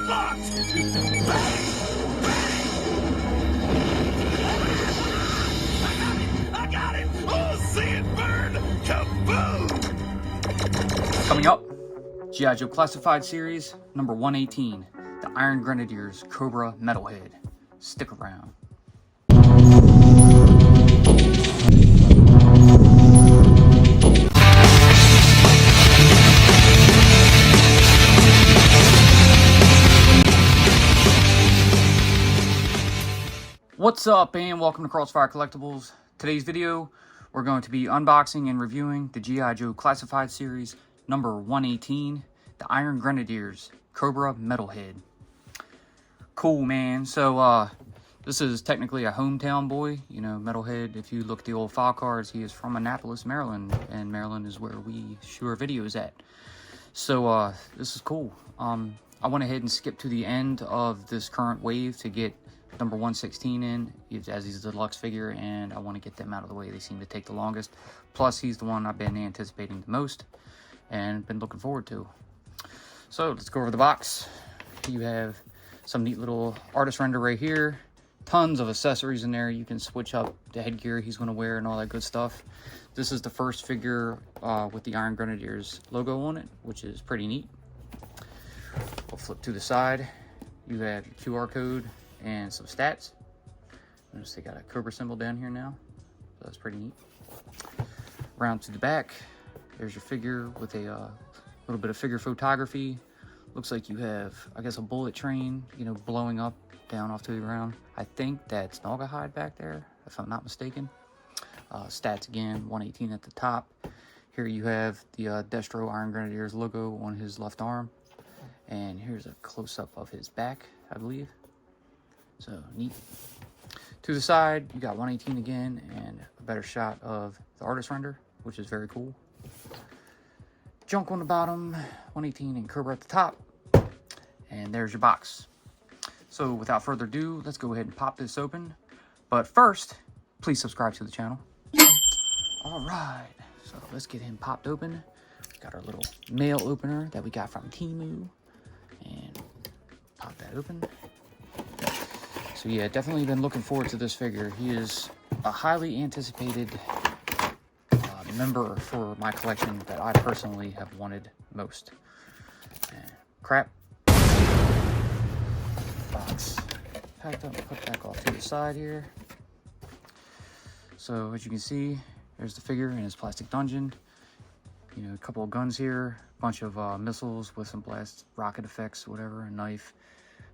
want! Bang! I got it! Oh, see it burn! Kaboom! Coming up, G.I. Joe Classified Series number 118, the Iron Grenadiers Cobra Metalhead. Stick around. What's up, and welcome to Crossfire Collectibles. Today's video, we're going to be unboxing and reviewing the G.I. Joe Classified Series number 118, the Iron Grenadiers Cobra Metalhead. Cool, man. So, this is technically a hometown boy. You know, Metalhead, if you look at the old file cards, he is from Annapolis, Maryland, and Maryland is where we shoot our videos at. So, this is cool. I went ahead and skipped to the end of this current wave to get number 116 in, as he's a deluxe figure, and I want to get them out of the way. They seem to take the longest. Plus, he's the one I've been anticipating the most and been looking forward to. So, let's go over the box. You have some neat little artist render right here. Tons of accessories in there. You can switch up the headgear he's going to wear and all that good stuff. This is the first figure with the Iron Grenadiers logo on it, which is pretty neat. We'll flip to the side. You have your QR code and some stats. Notice they got a Cobra symbol down here now, so that's pretty neat. Round to the back, there's your figure with a little bit of figure photography. Looks like you have, I guess, a bullet train, you know, blowing up down off to the ground. I think that's Naugahyde back there, if I'm not mistaken. Stats again, 118 at the top. Here you have the Destro Iron Grenadiers logo on his left arm. And here's a close-up of his back, I believe. So, neat. To the side, you got 118 again, and a better shot of the artist render, which is very cool. Junk on the bottom, 118 and Cobra at the top. And there's your box. So, without further ado, let's go ahead and pop this open. But first, please subscribe to the channel. Alright, so let's get him popped open. We got our little mail opener that we got from Temu. And pop that open. So yeah, definitely been looking forward to this figure. He is a highly anticipated member for my collection that I personally have wanted most. And crap. Box packed up, put back off to the side here. So as you can see, there's the figure in his plastic dungeon. You know, a couple of guns here, a bunch of missiles with some blast rocket effects, whatever, a knife,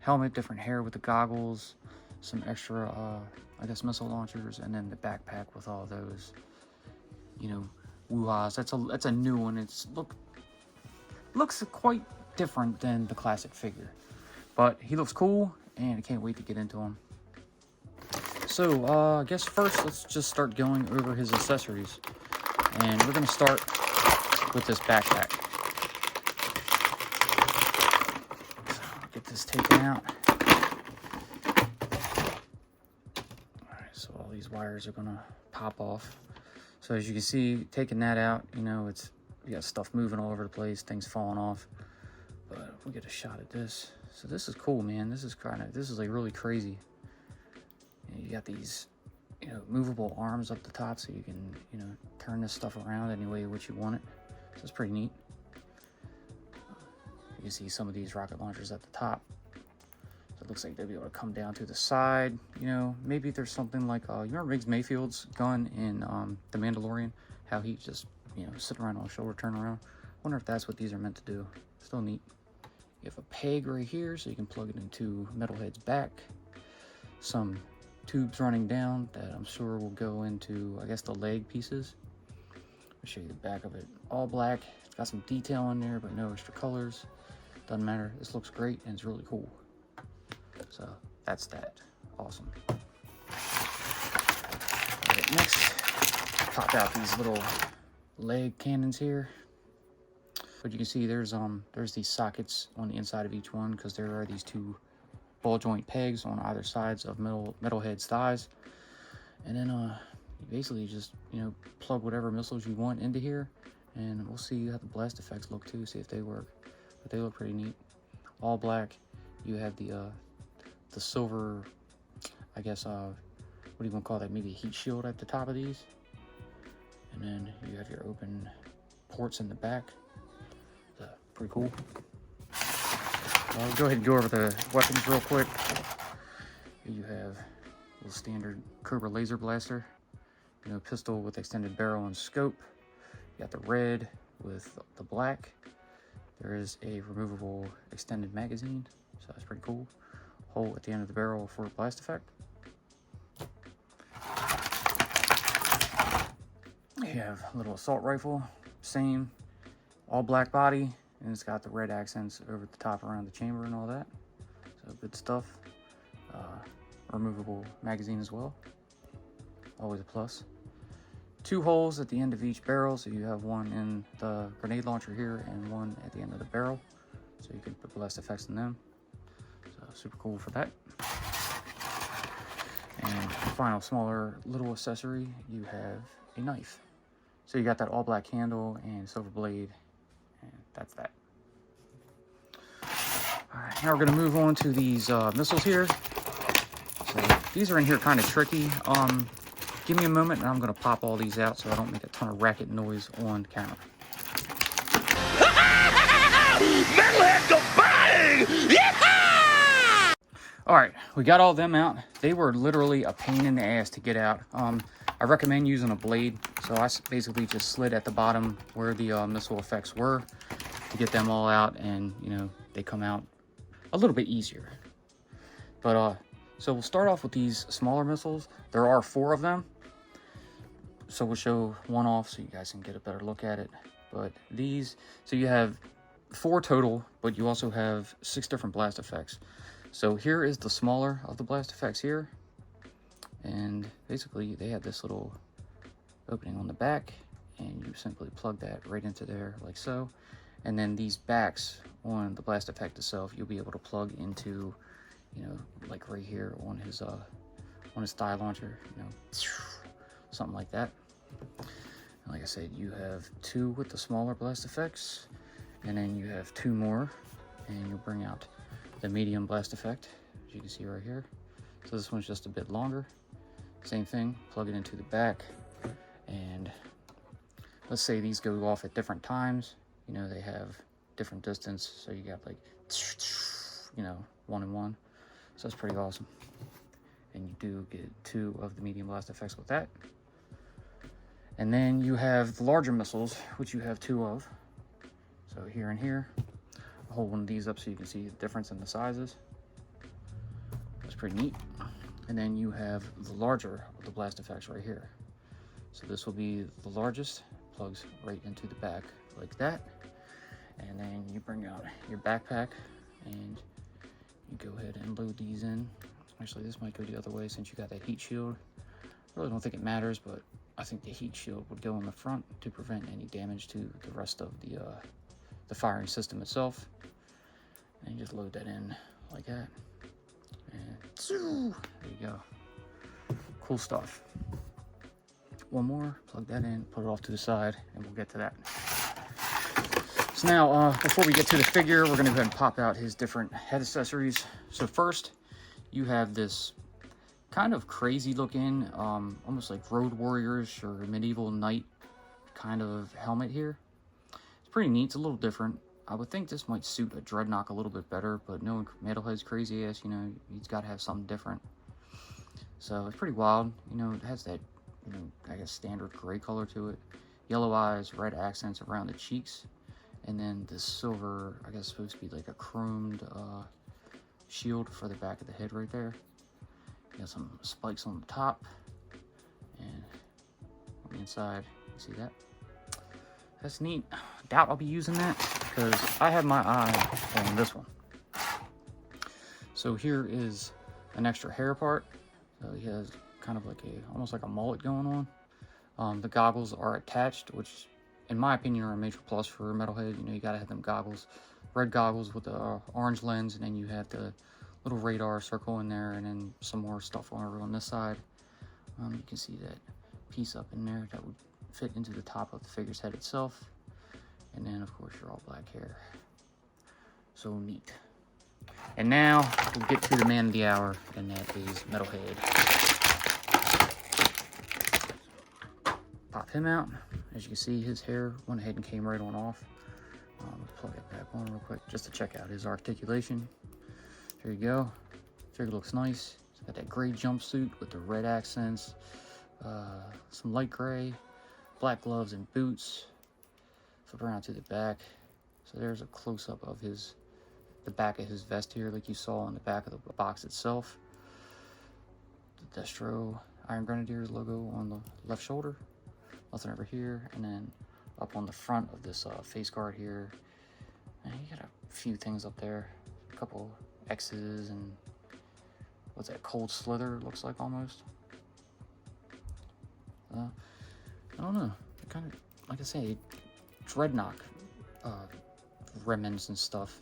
helmet, different hair with the goggles, some extra, I guess, missile launchers, and then the backpack with all those, you know, woo-ahs. That's a new one. Looks quite different than the classic figure, but he looks cool, and I can't wait to get into him. So, I guess first let's just start going over his accessories, and we're gonna start with this backpack. So, get this taken out. Alright, so all these wires are gonna pop off. So as you can see, taking that out, you know, you got stuff moving all over the place, things falling off. But if we get a shot at this. So this is cool, man. This is like really crazy. You got these, you know, movable arms up the top, so you can, you know, turn this stuff around any way which you want it. So it's pretty neat. You can see some of these rocket launchers at the top. So it looks like they'll be able to come down to the side. You know, maybe there's something like, you remember Riggs Mayfield's gun in The Mandalorian? How he just, you know, sit around on his shoulder, turn around. I wonder if that's what these are meant to do. Still neat. You have a peg right here, so you can plug it into Metalhead's back. Some tubes running down that I'm sure will go into, I guess, the leg pieces. I'll show you the back of it. All black. It's got some detail in there, but no extra colors. Doesn't matter. This looks great, and it's really cool. So, that's that. Awesome. Alright, next, pop out these little leg cannons here. But you can see there's these sockets on the inside of each one, because there are these two ball joint pegs on either sides of Metalhead's thighs. And then you basically just, you know, plug whatever missiles you want into here, and we'll see how the blast effects look too, see if they work. But they look pretty neat. All black. you have the silver, I guess, what do you want to call that? Maybe a heat shield at the top of these. And then you have your open ports in the back. Pretty cool. I'll go ahead and go over the weapons real quick. Here you have the standard Cobra laser blaster. You know, pistol with extended barrel and scope. You got the red with the black. There is a removable extended magazine, so that's pretty cool. Hole at the end of the barrel for a blast effect. You have a little assault rifle, same, all black body, and it's got the red accents over the top around the chamber and all that. So good stuff. Removable magazine as well, always a plus. 2 holes at the end of each barrel, so you have one in the grenade launcher here and one at the end of the barrel, so you can put blast effects in them. So super cool for that. And final smaller little accessory, you have a knife. So you got that all black handle and silver blade, and that's that. All right, now we're gonna move on to these missiles here. So these are in here kind of tricky. Give me a moment and I'm gonna pop all these out so I don't make a ton of racket noise on camera. Metalhead go bang! Yeah! All right, we got all them out. They were literally a pain in the ass to get out. I recommend using a blade. So I basically just slid at the bottom where the missile effects were to get them all out, and you know, they come out a little bit easier. But so we'll start off with these smaller missiles. There are 4 of them. So we'll show one off so you guys can get a better look at it. But these, so you have 4 total, but you also have 6 different blast effects. So here is the smaller of the blast effects here. And basically they have this little opening on the back, and you simply plug that right into there like so. And then these backs on the blast effect itself, you'll be able to plug into, you know, like right here on his thigh launcher, you know, something like that. And like I said, you have 2 with the smaller blast effects, and then you have 2 more, and you'll bring out the medium blast effect, as you can see right here. So this one's just a bit longer. Same thing, plug it into the back, and let's say these go off at different times. You know, they have different distance, so you got like, you know, 1 and 1. So that's pretty awesome. And you do get 2 of the medium blast effects with that. And then you have the larger missiles, which you have 2 of. So here and here. I'll hold one of these up so you can see the difference in the sizes. That's pretty neat. And then you have the larger of the blast effects right here. So this will be the largest, plugs right into the back like that. And then you bring out your backpack and you go ahead and load these in. Actually, this might go the other way since you got that heat shield. I really don't think it matters, but I think the heat shield would go in the front to prevent any damage to the rest of the firing system itself. And you just load that in like that. And there you go. Cool stuff. One more, plug that in, put it off to the side, and we'll get to that. So now, before we get to the figure, we're gonna go ahead and pop out his different head accessories. So first, you have this kind of crazy looking, almost like Road Warriors or medieval knight kind of helmet here. It's pretty neat, it's a little different. I would think this might suit a Dreadnought a little bit better, but knowing Metalhead's crazy ass, you know, he's got to have something different. So it's pretty wild. You know, it has that, you know, I guess standard gray color to it. Yellow eyes, red accents around the cheeks. And then this silver, I guess supposed to be like a chromed shield for the back of the head right there. You got some spikes on the top. And on the inside, you see that? That's neat. Doubt I'll be using that because I have my eye on this one. So here is an extra hair part. So he has kind of like almost like a mullet going on. The goggles are attached, which in my opinion are a major plus for Metalhead. You know, you gotta have them goggles, red goggles with the orange lens, and then you have the little radar circle in there, and then some more stuff over on this side. You can see that piece up in there that would fit into the top of the figure's head itself. And then of course your all black hair. So neat. And now we'll get to the man of the hour, and that is Metalhead. Pop him out. As you can see, his hair went ahead and came right on off. Let's plug it back on real quick just to check out his articulation. There you go. Figure looks nice. He's got that gray jumpsuit with the red accents, some light gray, black gloves and boots. Flip around to the back. So there's a close-up of the back of his vest here, like you saw on the back of the box itself. The Destro Iron Grenadiers logo on the left shoulder. Nothing over here, and then up on the front of this face guard here, and you got a few things up there, a couple X's and what's that, cold slither looks like almost. I don't know, kind of like I say, dreadnought remnants and stuff.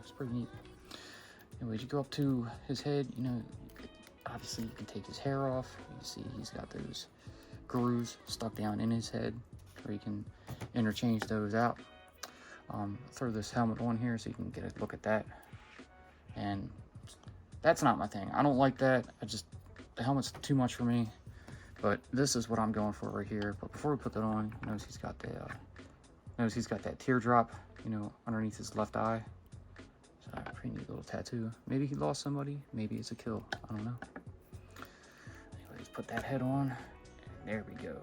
It's pretty neat. Anyways, you go up to his head, you know, obviously you can take his hair off. You can see he's got those grooves stuck down in his head where you can interchange those out. Throw this helmet on here so you can get a look at that. And that's not my thing. I don't like that. The helmet's too much for me. But this is what I'm going for right here. But before we put that on, notice he's got that teardrop, you know, underneath his left eye. So pretty neat little tattoo. Maybe he lost somebody. Maybe it's a kill. I don't know. Anyways, put that head on. And there we go.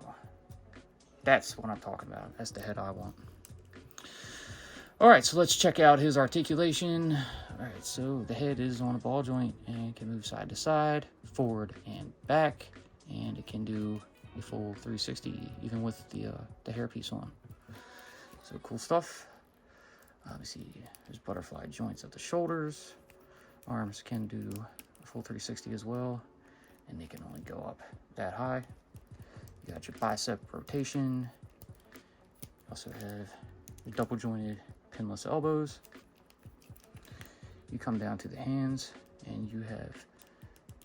That's what I'm talking about. That's the head I want. Alright, so let's check out his articulation. Alright, so the head is on a ball joint and can move side to side, forward and back. And it can do a full 360 even with the hairpiece on. So cool stuff. Obviously, there's butterfly joints at the shoulders. Arms can do a full 360 as well, and they can only go up that high. You got your bicep rotation. You also have your double jointed pinless elbows. You come down to the hands, and you have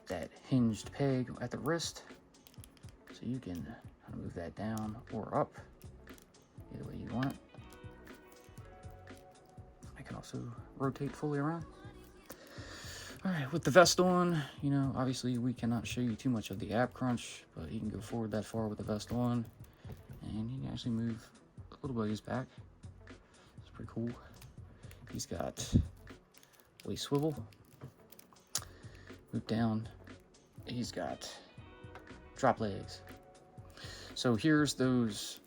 that hinged peg at the wrist. So you can kind of move that down or up, either way you want it. I can also rotate fully around. All right, with the vest on, you know, obviously we cannot show you too much of the ab crunch, but you can go forward that far with the vest on, and you can actually move a little ways back. It's pretty cool. He's got waist swivel. Move down. He's got drop legs. So here's those,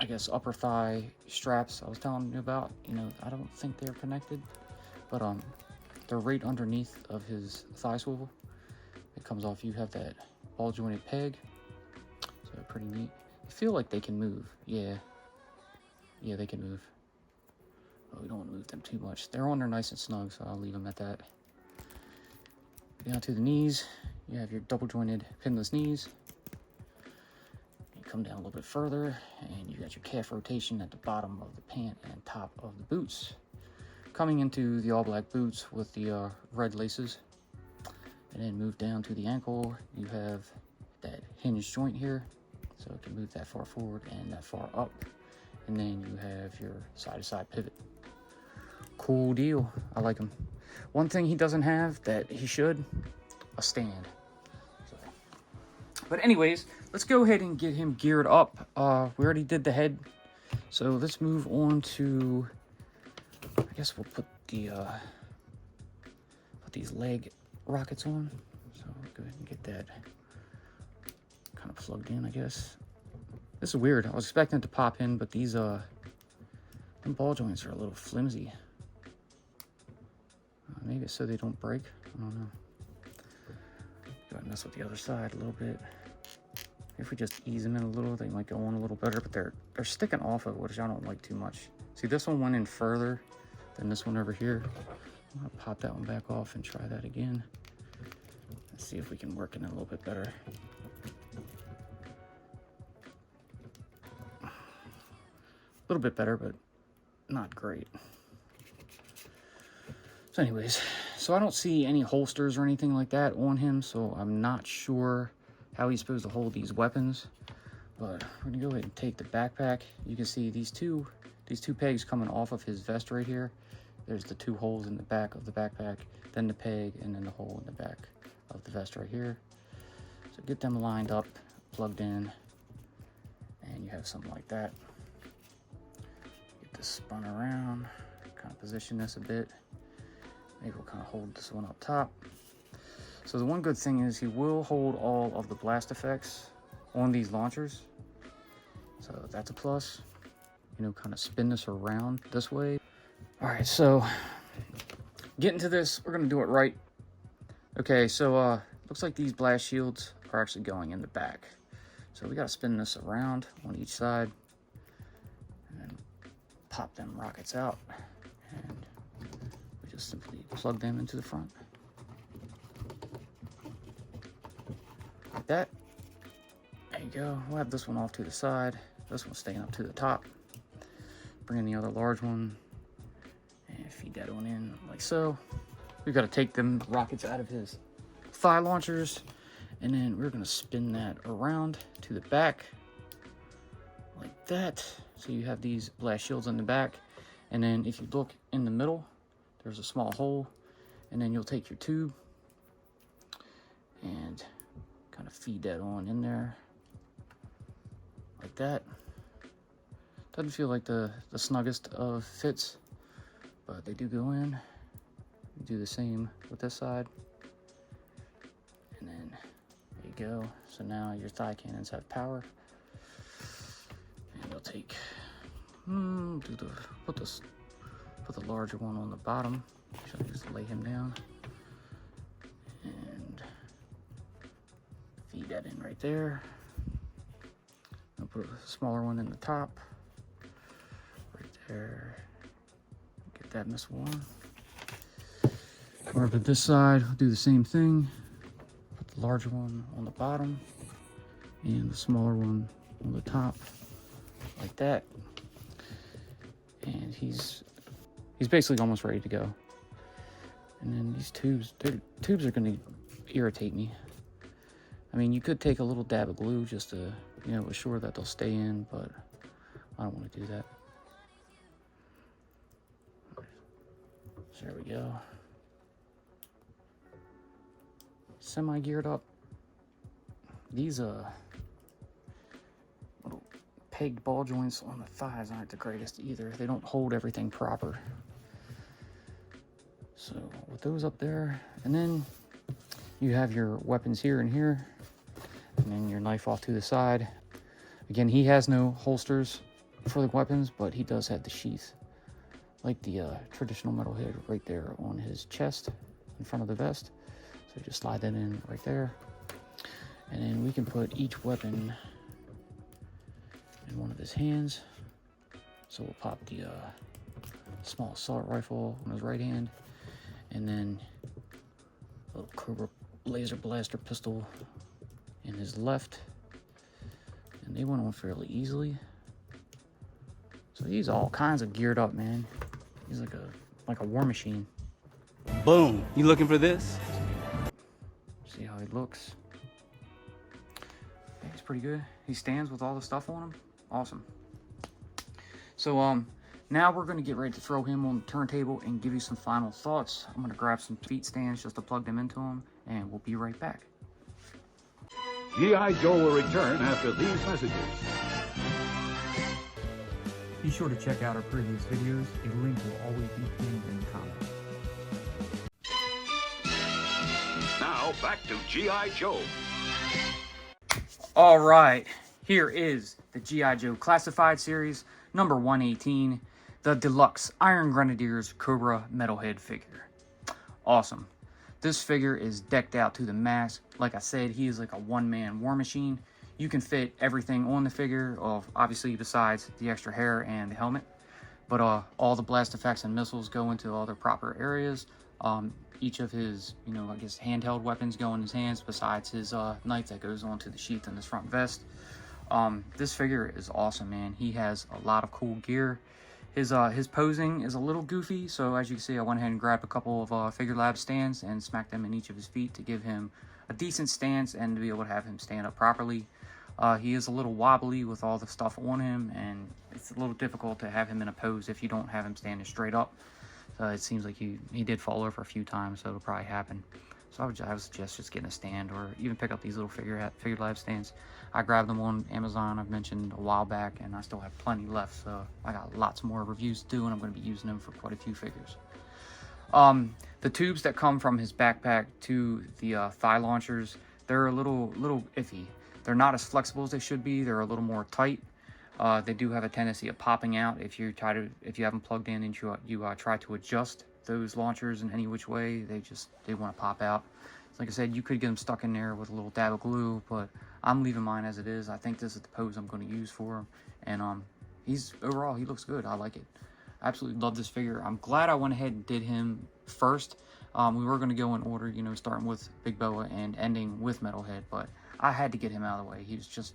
I guess, upper thigh straps I was telling you about. You know, I don't think they're connected, but they're right underneath of his thigh swivel. It comes off. You have that ball jointed peg, so pretty neat. I feel like they can move. Yeah, they can move. But we don't want to move them too much. They're on there nice and snug, so I'll leave them at that. Down to the knees, you have your double jointed pinless knees. You come down a little bit further, and you got your calf rotation at the bottom of the pant and top of the boots. Coming into the all black boots with the red laces. And then move down to the ankle, you have that hinge joint here, so it can move that far forward and that far up. And then you have your side to side pivot. Cool deal. I like him. One thing he doesn't have that he should, a stand. So. But anyways, let's go ahead and get him geared up. We already did the head, so let's move on to, I guess we'll put these leg rockets on. So go ahead and get that kind of plugged in, I guess. This is weird. I was expecting it to pop in, but these them ball joints are a little flimsy. Maybe it's so they don't break. I don't know. Go ahead and mess with the other side a little bit. If we just ease them in a little, they might go on a little better, but they're sticking off of it, which I don't like too much. See, this one went in further than this one over here. I'm gonna pop that one back off and try that again. Let's see if we can work in it a little bit better. A little bit better, but not great. So anyways, so I don't see any holsters or anything like that on him, so I'm not sure how he's supposed to hold these weapons. But we're gonna go ahead and take the backpack. You can see these two pegs coming off of his vest right here. there's the 2 holes in the back of the backpack, then the peg, and then the hole in the back of the vest right here. So get them lined up, plugged in, and you have something like that. Get this spun around, kind of position this a bit. Maybe we'll kind of hold this one up top. So the one good thing is he will hold all of the blast effects on these launchers. So that's a plus. You know, kind of spin this around this way. All right, so getting to this, we're gonna do it right. Okay, so looks like these blast shields are actually going in the back. So we gotta spin this around on each side and then pop them rockets out. And we just simply plug them into the front. Like that. There you go. We'll have this one off to the side. This one's staying up to the top. Bring in the other large one and feed that one in like so. We've got to take them rockets out of his thigh launchers, and then we're going to spin that around to the back like that. So you have these blast shields in the back, and then if you look in the middle, there's a small hole, and then you'll take your tube and kind of feed that on in there like that. Doesn't feel like the snuggest of fits, but they do go in. You do the same with this side, and then there you go. So now your thigh cannons have power, and you'll take put the larger one on the bottom. So just lay him down and feed that in right there. I'll put a smaller one in the top. There. Get that missile one. Over to this side, we'll do the same thing. Put the larger one on the bottom and the smaller one on the top, like that. And he's basically almost ready to go. And then these tubes are going to irritate me. I mean, you could take a little dab of glue just to, you know, assure that they'll stay in, but I don't want to do that. So there we go. Semi-geared up. These little peg ball joints on the thighs aren't the greatest either. They don't hold everything proper. So with those up there, and then you have your weapons here and here, and then your knife off to the side. Again, he has no holsters for the weapons, but he does have the sheath, like the traditional metalhead right there on his chest in front of the vest. So just slide that in right there. And then we can put each weapon in one of his hands. So we'll pop the small assault rifle on his right hand, and then a little Cobra laser blaster pistol in his left. And they went on fairly easily. So he's all kinds of geared up, man. He's like a war machine. Boom. You looking for this? See how he looks. He's pretty good. He stands with all the stuff on him. Awesome. So now we're going to get ready to throw him on the turntable and give you some final thoughts. I'm going to grab some feet stands just to plug them into him, and we'll be right back. G.I. Joe will return after these messages. Be sure to check out our previous videos. A link will always be pinned in the comments. Now back to G.I. Joe. All right, here is the G.I. Joe Classified Series, number 118, the Deluxe Iron Grenadiers Cobra Metalhead figure. Awesome. This figure is decked out to the max. Like I said, he is like a one-man war machine. You can fit everything on the figure, obviously besides the extra hair and the helmet. But all the blast effects and missiles go into all their proper areas. Each of his, I guess handheld weapons go in his hands, besides his knife that goes onto the sheath in his front vest. This figure is awesome, man. He has a lot of cool gear. His posing is a little goofy, so as you can see, I went ahead and grabbed a couple of Figure Lab stands and smacked them in each of his feet to give him a decent stance and to be able to have him stand up properly. He is a little wobbly with all the stuff on him, and it's a little difficult to have him in a pose if you don't have him standing straight up. It seems like he did fall over a few times, so it'll probably happen. So I would suggest just getting a stand, or even pick up these little figure lab stands. I grabbed them on Amazon, I've mentioned a while back, and I still have plenty left, so I got lots more reviews to do, and I'm going to be using them for quite a few figures. The tubes that come from his backpack to the thigh launchers, they're a little iffy. They're not as flexible as they should be. They're a little more tight. They do have a tendency of popping out if you haven't plugged in and you try to adjust those launchers in any which way. They want to pop out. Like I said, you could get them stuck in there with a little dab of glue, but I'm leaving mine as it is. I think this is the pose I'm going to use for him, and overall he looks good. I like it. I absolutely love this figure. I'm glad I went ahead and did him first. We were going to go in order, you know, starting with Big Boa and ending with Metalhead, but I had to get him out of the way. He was just,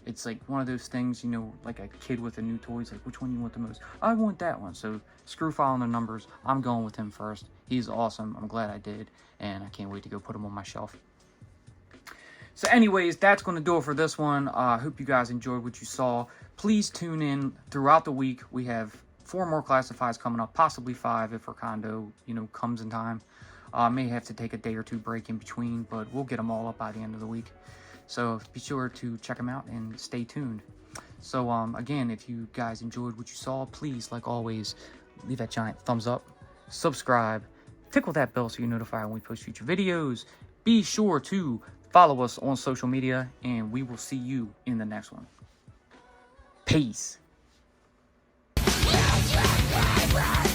it's like one of those things, you know, like a kid with a new toy. It's like, which one you want the most? I want that one. So screw following the numbers. I'm going with him first. He's awesome. I'm glad I did, and I can't wait to go put him on my shelf. So anyways, that's going to do it for this one. I hope you guys enjoyed what you saw. Please tune in throughout the week. We have 4 more classifieds coming up, possibly 5 if Recondo, you know, comes in time. May have to take a day or 2 break in between, but we'll get them all up by the end of the week. So be sure to check them out and stay tuned. So again, if you guys enjoyed what you saw, please, like always, leave that giant thumbs up, subscribe, tickle that bell so you're notified when we post future videos. Be sure to follow us on social media, and we will see you in the next one. Peace. Right.